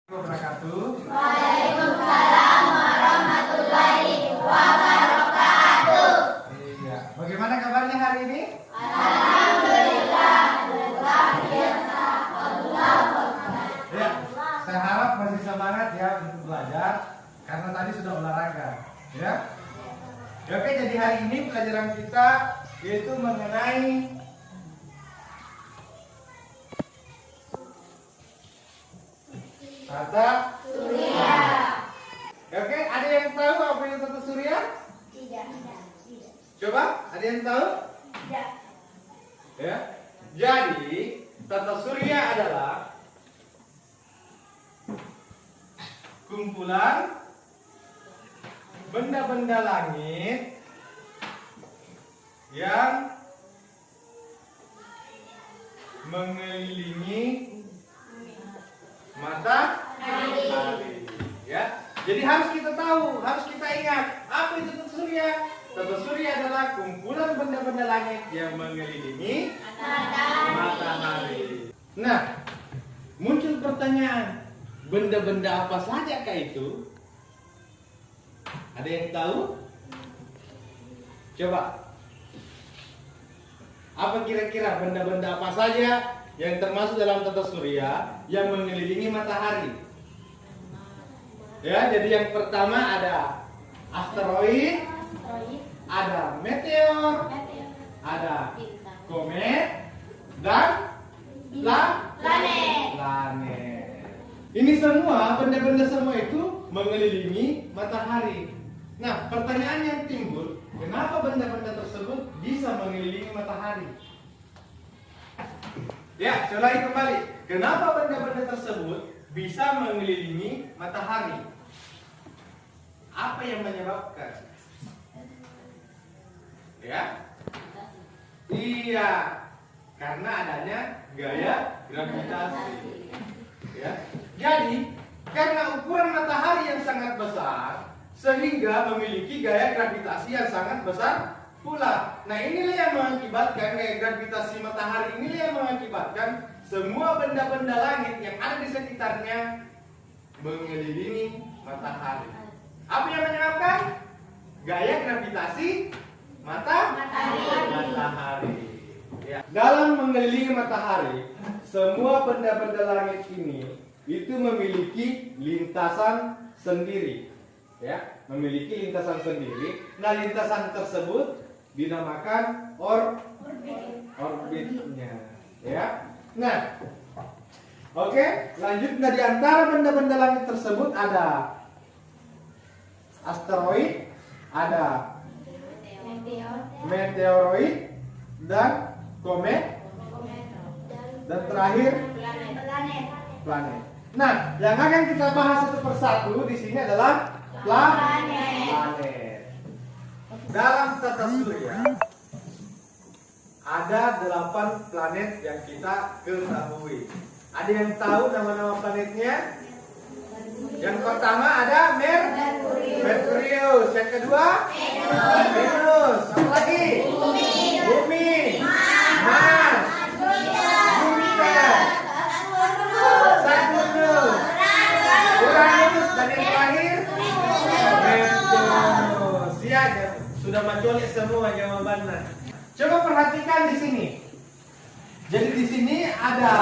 Wabarakatuh. Waalaikumsalam warahmatullahi wabarakatuh. Iya. Bagaimana kabarnya hari ini? Alhamdulillah, luar biasa. Ya, saya harap masih semangat ya untuk belajar karena tadi sudah olahraga, ya. Ya, oke, jadi hari ini pelajaran kita yaitu mengenai tata Surya. Ya, oke, ada yang tahu apa itu tata surya? Tidak. Coba, ada yang tahu? Tidak. Ya. Jadi, tata surya adalah kumpulan benda-benda langit yang mengelilingi matahari. Ya. Jadi harus kita tahu, harus kita ingat apa itu tata surya. Tata surya adalah kumpulan benda-benda langit yang mengelilingi matahari. Nah, muncul pertanyaan, benda-benda apa saja kah itu? Ada yang tahu? Coba. Apa kira-kira benda-benda apa saja yang termasuk dalam tata surya yang mengelilingi matahari? Ya, jadi yang pertama ada asteroid, ada meteor, ada komet, dan planet. Ini semua benda-benda semua itu mengelilingi matahari. Nah, pertanyaan yang timbul, kenapa benda-benda tersebut bisa mengelilingi matahari? Ya, saya ulangi kembali. Kenapa benda-benda tersebut bisa mengelilingi matahari? Apa yang menyebabkan? Ya? Iya, karena adanya gaya gravitasi. Ya. Jadi, karena ukuran matahari yang sangat besar, sehingga memiliki gaya gravitasi yang sangat besar pula. Nah, inilah yang mengakibatkan gaya gravitasi matahari inilah yang mengakibatkan semua benda-benda langit yang ada di sekitarnya mengelilingi matahari. Apa yang menyebabkan? Gaya gravitasi matahari. Ya. Dalam mengelilingi matahari, semua benda-benda langit ini itu memiliki lintasan sendiri. Ya, memiliki lintasan sendiri. Nah, lintasan tersebut dinamakan orbitnya. Ya. Nah, oke, lanjut. Nah, di antara benda-benda langit tersebut ada asteroid, ada meteoroid, dan komet, dan terakhir planet. Nah, yang akan kita bahas satu persatu di sini adalah planet. Dalam tata surya ada 8 planet yang kita ketahui. Ada yang tahu nama-nama planetnya? Yang pertama ada Merkurius. Yang kedua Venus. Apa lagi? Bumi. Mars. Jupiter. Saturnus. Uranus. Dan yang terakhir Neptunus. Ya, sudah mencolok semua jawabannya. Coba perhatikan di sini. Jadi di sini ada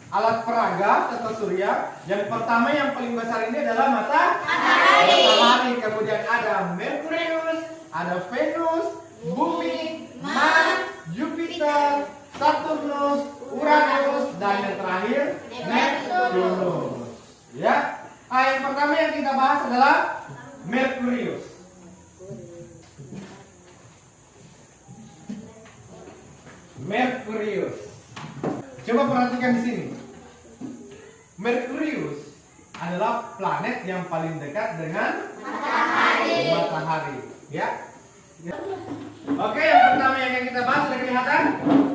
alat peraga tata surya. Yang pertama yang paling besar ini adalah matahari. Kemudian ada Merkurius, ada Venus, Bumi, Mars, Jupiter, Saturnus, Uranus, dan yang terakhir Neptunus. Ya. Nah, yang pertama yang kita bahas adalah Merkurius. Merkurius. Coba perhatikan di sini. Merkurius adalah planet yang paling dekat dengan matahari. Ya. Oke, yang pertama yang akan kita bahas sudah kelihatan?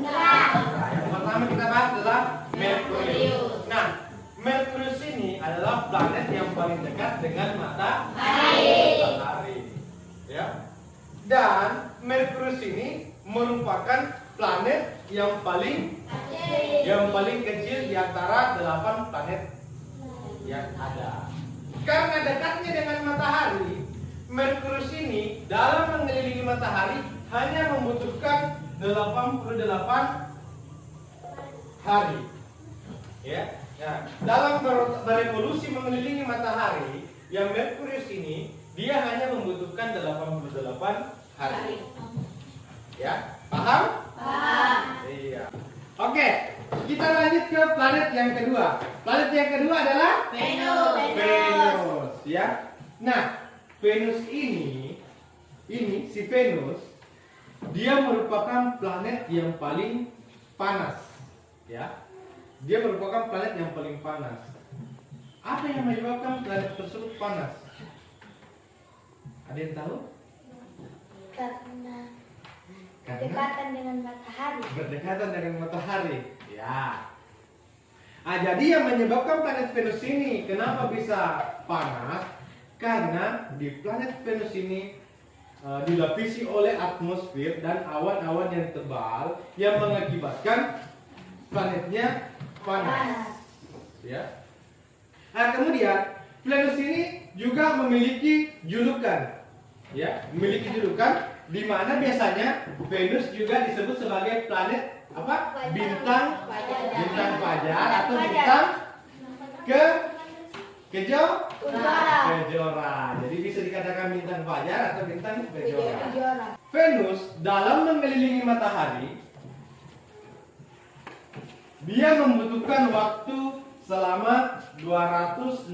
Nah, yang pertama kita bahas adalah Merkurius. Nah, Merkurius ini adalah planet yang paling dekat dengan matahari. Ya. Dan Merkurius ini merupakan planet yang paling kecil di antara 8 planet yang ada. Karena dekatnya dengan matahari, Merkurius ini dalam mengelilingi matahari hanya membutuhkan 88 hari. Ya. Nah, dalam berevolusi mengelilingi matahari, yang Merkurius ini dia hanya membutuhkan 88 hari. Ya, paham? Paham. Iya. Oke, kita lanjut ke planet yang kedua. Planet yang kedua adalah Venus, ya. Nah, Venus ini si Venus, dia merupakan planet yang paling panas, ya. Dia merupakan planet yang paling panas. Apa yang menyebabkan planet tersebut panas? Ada yang tahu? Karena berdekatan dengan matahari. Berdekatan dengan matahari. Ya. Jadi yang menyebabkan planet Venus ini kenapa bisa panas? Karena di planet Venus ini dilapisi oleh atmosfer dan awan-awan yang tebal yang mengakibatkan planetnya panas. Ya. Nah, kemudian Venus ini juga memiliki julukan. Ya, memiliki julukan di mana biasanya Venus juga disebut sebagai planet apa? Bintang fajar atau bintang kejora. Jadi bisa dikatakan bintang fajar atau bintang kejora. Venus dalam mengelilingi matahari dia membutuhkan waktu selama 255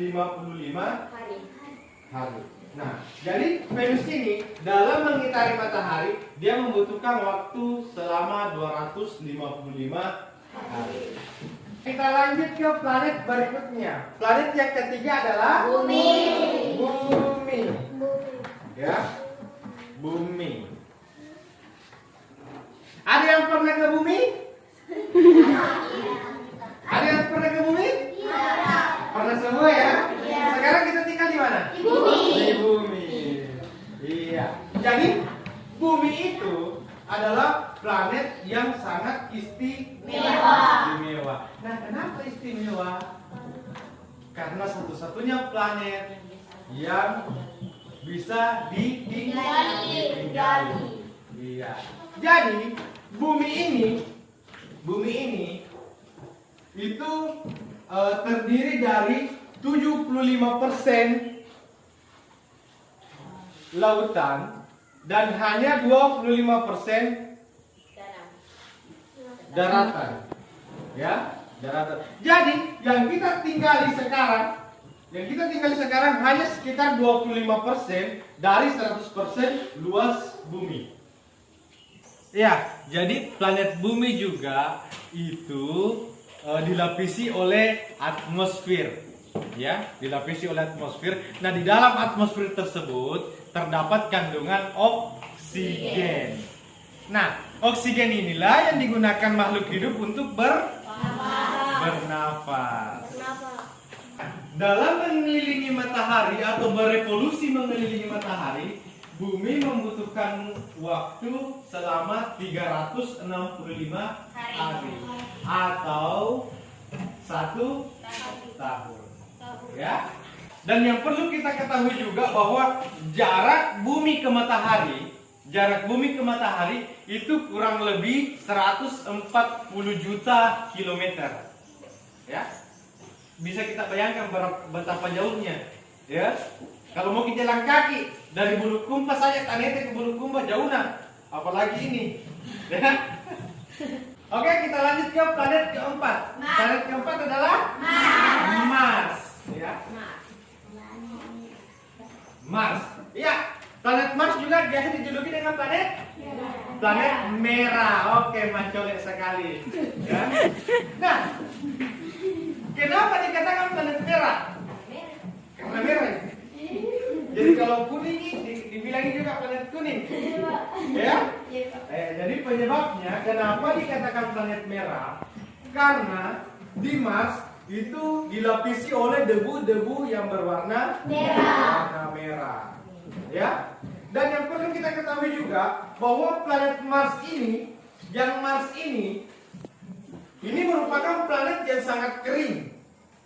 hari. Nah, jadi Venus ini dalam mengitari matahari dia membutuhkan waktu selama 255 hari. Kita lanjut ke planet berikutnya. Planet yang ketiga adalah Bumi. Ya, Bumi. Ada yang pernah ke Bumi? Ada yang pernah ke Bumi? Pernah semua ya? Sekarang kita tinggal di mana? Di bumi. Di bumi. Iya. Jadi bumi itu adalah planet yang sangat istimewa. Nah, kenapa istimewa? Karena satu-satunya planet yang bisa ditinggali. Iya. Jadi bumi ini itu terdiri dari 75% lautan dan hanya 25% daratan. Ya, daratan. Jadi yang kita tinggali sekarang hanya sekitar 25% dari 100% luas bumi. Ya, jadi planet bumi juga itu dilapisi oleh atmosfer. Ya, dilapisi oleh atmosfer. Nah, di dalam atmosfer tersebut terdapat kandungan oksigen. Nah, oksigen inilah yang digunakan makhluk hidup untuk bernafas. Dalam mengelilingi matahari atau berevolusi mengelilingi matahari, bumi membutuhkan waktu selama 365 hari atau 1 tahun. Ya. Dan yang perlu kita ketahui juga bahwa jarak bumi ke matahari itu kurang lebih 140 juta kilometer. Ya. Bisa kita bayangkan betapa jauhnya. Ya. Kalau mau kita jalan kaki dari Bulukumba saja Tanete ke Bulukumba jauh nah, apalagi ini. Ya. Oke, kita lanjut ke planet keempat. Planet keempat adalah Mars. Ya. Mars. Ya, planet Mars juga biasa dijuluki dengan planet merah. Oke, mancolek sekali. Ya. Nah, kenapa dikatakan planet merah? Karena merah. Jadi kalau kuning dibilangin juga planet kuning. Ya. Jadi penyebabnya kenapa dikatakan planet merah? Karena di Mars itu dilapisi oleh debu-debu yang berwarna merah. Ya. Dan yang perlu kita ketahui juga bahwa planet Mars ini merupakan planet yang sangat kering.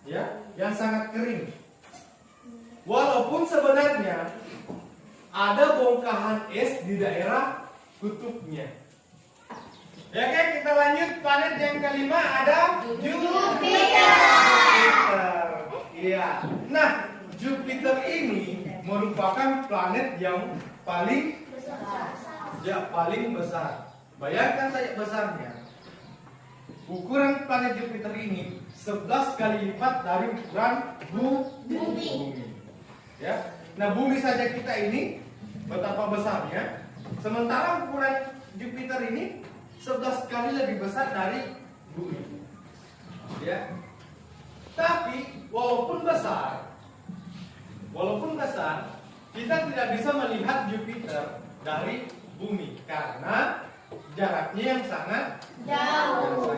ya, yang sangat kering. Walaupun sebenarnya ada bongkahan es di daerah kutubnya. Ya kan, kita lanjut planet yang kelima ada Jupiter. Iya. Nah, Jupiter ini merupakan planet yang paling besar. Bayangkan saja besarnya. Ukuran planet Jupiter ini 11 kali lipat dari ukuran bumi. Ya. Nah, bumi saja kita ini betapa besarnya. Sementara ukuran Jupiter ini 11 kali lebih besar dari bumi. Ya. Tapi walaupun besar, kita tidak bisa melihat Jupiter dari bumi karena jaraknya yang sangat jauh.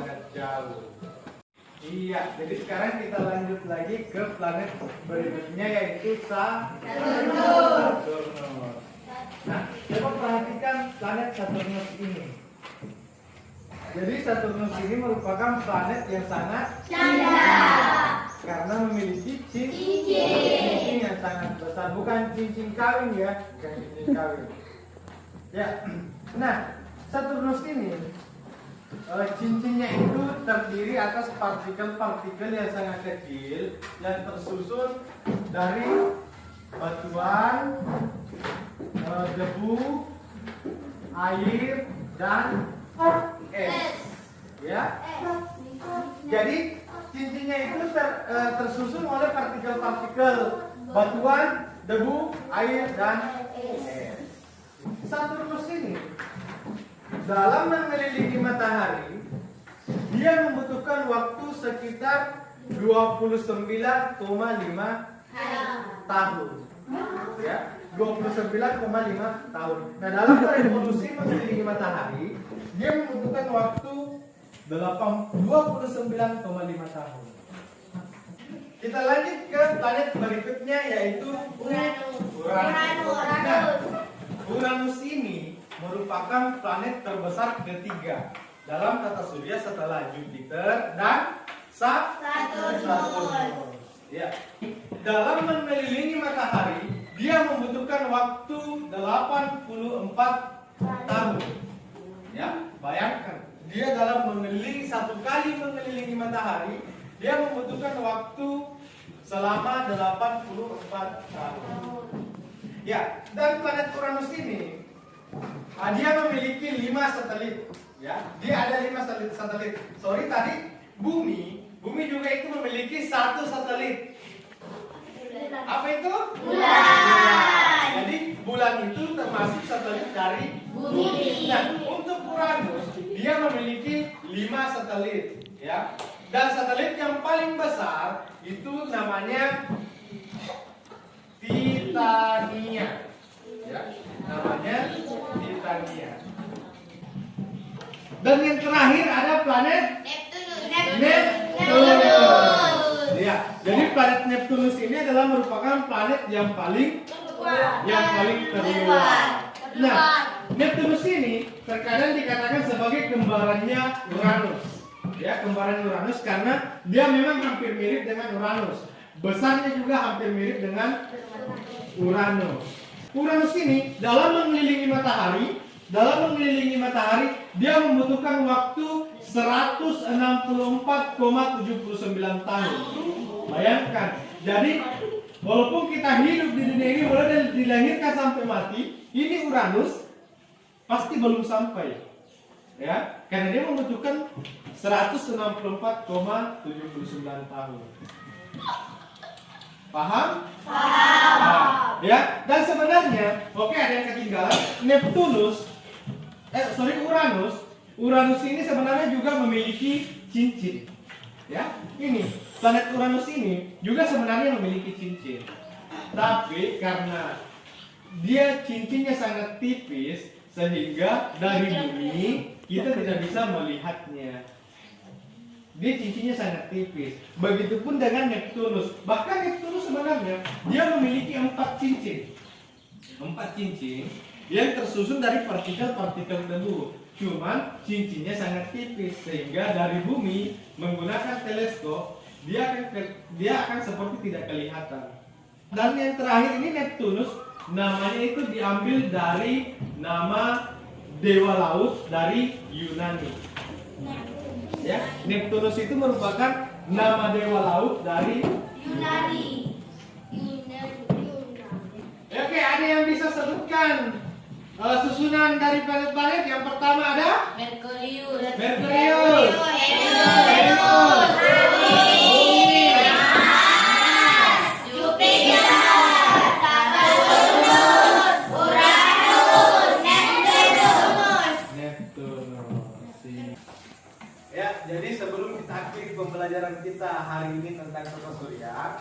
Iya, jadi sekarang kita lanjut lagi ke planet berikutnya yaitu Saturnus. Nah, coba perhatikan planet Saturnus ini. Jadi Saturnus ini merupakan planet yang sangat karena memiliki cincin yang sangat besar, bukan cincin kawin ya, bukan cincin kawin. Ya, nah Saturnus ini cincinnya itu terdiri atas partikel-partikel yang sangat kecil yang tersusun dari batuan, debu, air, dan es. Ya. Jadi cincinnya itu tersusun oleh partikel-partikel batuan, debu, air, dan es. Saturnus ini dalam mengelilingi matahari, dia membutuhkan waktu sekitar 29,5 tahun. Ya, 29,5 tahun. Nah, dalam revolusi mengelilingi matahari, dia membutuhkan waktu 29,5 tahun. Kita lanjut ke planet berikutnya yaitu Uranus. Nah, Uranus ini merupakan planet terbesar ketiga dalam tata surya setelah Jupiter dan Saturnus. Ya. Dalam mengelilingi matahari, dia membutuhkan waktu 84 tahun. Ya, bayangkan, dia dalam satu kali mengelilingi matahari, dia membutuhkan waktu selama 84 tahun. Ya, dan planet Uranus ini dia memiliki 5 satelit. Ya, dia ada 5 satelit. Sorry, tadi Bumi juga itu memiliki 1 satelit. Apa itu? Bulan. Jadi bulan itu termasuk satelit dari Bumi. Nah, untuk Uranus dia memiliki 5 satelit. Ya, dan satelit yang paling besar itu namanya Titania. Ya, namanya Titania. Dan yang terakhir ada planet Neptunus. Ya, jadi planet Neptunus ini adalah merupakan planet yang paling terluar. Nah, Neptunus ini terkadang dikatakan sebagai kembarannya Uranus. Ya, kembaran Uranus karena dia memang hampir mirip dengan Uranus. Besarnya juga hampir mirip dengan Uranus. Uranus ini dalam mengelilingi matahari, dia membutuhkan waktu 164,79 tahun. Bayangkan. Jadi walaupun kita hidup di dunia ini mulai dari dilahirkan sampai mati, ini Uranus pasti belum sampai. Ya, karena dia membutuhkan 164,79 tahun. Paham? Paham. Ya, dan sebenarnya, oke, ada yang ketinggalan. Uranus ini sebenarnya juga memiliki cincin. Ya, ini planet Uranus ini juga sebenarnya memiliki cincin. Tapi karena dia cincinnya sangat tipis sehingga dari bumi kita tidak bisa melihatnya. Dia cincinnya sangat tipis. Begitupun dengan Neptunus. Bahkan Neptunus sebenarnya dia memiliki 4 cincin. 4 cincin yang tersusun dari partikel-partikel debu. Cuman cincinnya sangat tipis sehingga dari bumi menggunakan teleskop dia akan seperti tidak kelihatan. Dan yang terakhir ini Neptunus, namanya itu diambil dari nama dewa laut dari Yunani. Ya, Neptunus itu merupakan nama dewa laut dari Yunani. Oke, ada yang bisa sebutkan susunan dari planet-planet? Yang pertama ada Merkurius. Merkurius, Venus, Bumi, Jupiter, Saturnus, Uranus, Neptunus. Neptunus. Ya, jadi sebelum kita akhiri pembelajaran kita hari ini tentang tata surya,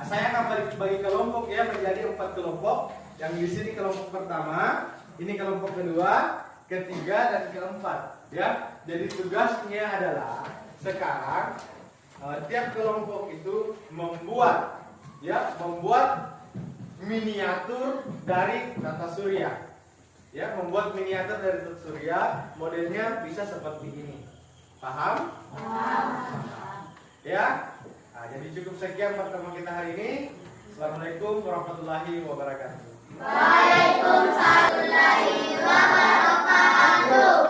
saya akan bagi kelompok ya menjadi 4 kelompok. Yang di sini kelompok pertama, ini kelompok kedua, ketiga dan keempat. Ya, jadi tugasnya adalah sekarang tiap kelompok itu membuat miniatur dari tata surya. Ya, membuat miniatur dari tata surya, modelnya bisa seperti ini. Paham? Ya. Nah, jadi cukup sekian pertemuan kita hari ini. Assalamualaikum warahmatullahi wabarakatuh. Waalaikumsalam warahmatullahi wabarakatuh.